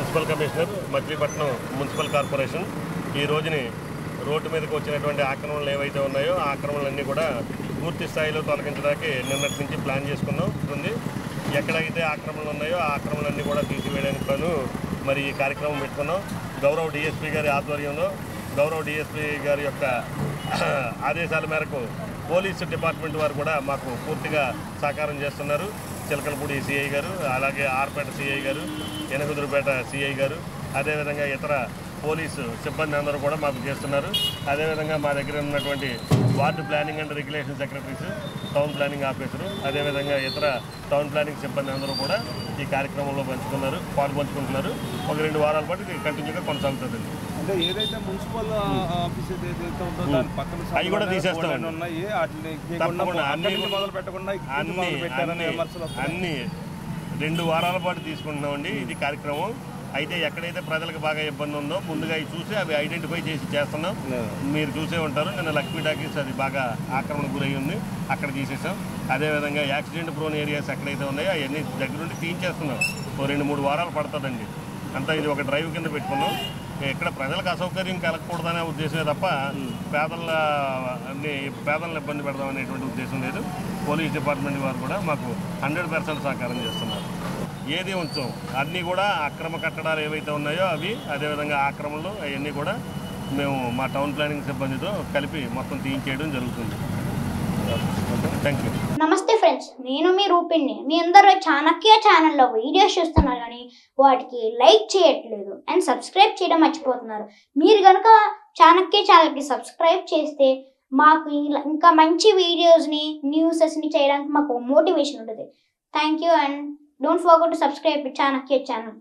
Municipal commissioner Machilipatnam municipal corporation ఈ రోజుని road మీదకి వచ్చినటువంటి ఆక్రమణలు ఏవైతే ఉన్నాయో ఆ ఆక్రమణలన్నీ కూడా పూర్తి స్థాయిలో తొలగించడానికి నిన్నటి నుంచి ప్లాన్ చేసుకున్నాం. ఎక్కడైతే ఆక్రమణలు ఉన్నాయో ఆ ఆక్రమణలన్నీ కూడా తీసివేయడానికి మరి ఈ కార్యక్రమం పెట్టుకున్నాం. గౌరవ డిఎస్పీ గారి ఆధ్వర్యంలో గౌరవ డిఎస్పీ గారి యొక్క ఆదేశాల మేరకు పోలీసు డిపార్ట్మెంట్ వారు కూడా మాకు పూర్తిగా సహకారం చేస్తున్నారు. చిలకలపూడి సిఐ గారు, అలాగే ఆర్పేట సిఐ గారు, ఎనగుదురుపేట సిఐ గారు, అదేవిధంగా ఇతర పోలీసు సిబ్బంది అందరూ కూడా మాకు చేస్తున్నారు. అదేవిధంగా మా దగ్గర ఉన్నటువంటి ward planning and regulation secretaries, town planning officer, అదేవిధంగా ఇతర టౌన్ ప్లానింగ్ సిబ్బంది అందరూ కూడా ఈ కార్యక్రమంలో పాల్పంచుకుంటున్నారు. ఒక 2 వారాల పాటు ఇది కంటిన్యూగా కొనసాగుతుంది. అంటే ఏదైతే మున్సిపల్ ఆఫీస్ ఏదైతే ఉందో దాని పక్కన అవి కూడా తీసేస్తాం. అన్ని 2 వారాల పాటు తీసుకుంటున్నామండి ఇది కార్యక్రమం. అయితే ఎక్కడైతే ప్రజలకు బాగా ఇబ్బంది ఉందో ముందుగా అవి చూసి అవి ఐడెంటిఫై చేసి చేస్తున్నాం. మీరు చూసే ఉంటారు, నిన్న లక్ష్మీ టాకీస్ అది బాగా ఆక్రమణకు గురై ఉంది, అక్కడ తీసేసాం. అదేవిధంగా యాక్సిడెంట్ ప్రోన్ ఏరియాస్ ఎక్కడైతే ఉన్నాయో అవన్నీ దగ్గరుండి తీయించేస్తున్నాం. 2-3 వారాలు పడుతుందండి. అంతా ఇది ఒక డ్రైవ్ కింద పెట్టుకున్నాం. ఎక్కడ ప్రజలకు అసౌకర్యం కలగకూడదనే ఉద్దేశమే తప్ప పేదలను ఇబ్బంది పెడదాం అనేటువంటి ఉద్దేశం లేదు. పోలీస్ డిపార్ట్మెంట్ వారు కూడా మాకు 100% సహకారం చేస్తున్నారు. ఏది ఉంచాం అన్నీ కూడా అక్రమ కట్టడాలు ఏవైతే ఉన్నాయో అవి, అదేవిధంగా ఆక్రమణలు అవన్నీ కూడా మేము మా టౌన్ ప్లానింగ్ సిబ్బందితో కలిపి మొత్తం తీయించేయడం జరుగుతుంది. Thank you. నమస్తే ఫ్రెండ్స్, నేను మీ రూపిణి. మీ అందరూ చాణక్య ఛానల్లో వీడియోస్ చూస్తున్నారు కానీ వాటికి లైక్ చేయట్లేదు అండ్ సబ్స్క్రైబ్ చేయడం మర్చిపోతున్నారు. మీరు కనుక చాణక్య ఛానల్కి సబ్స్క్రైబ్ చేస్తే మాకు ఇంకా మంచి వీడియోస్ని, న్యూసెస్ని చేయడానికి మాకు మోటివేషన్ ఉంటుంది. Thank you and don't forget to subscribe to Chanakya channel.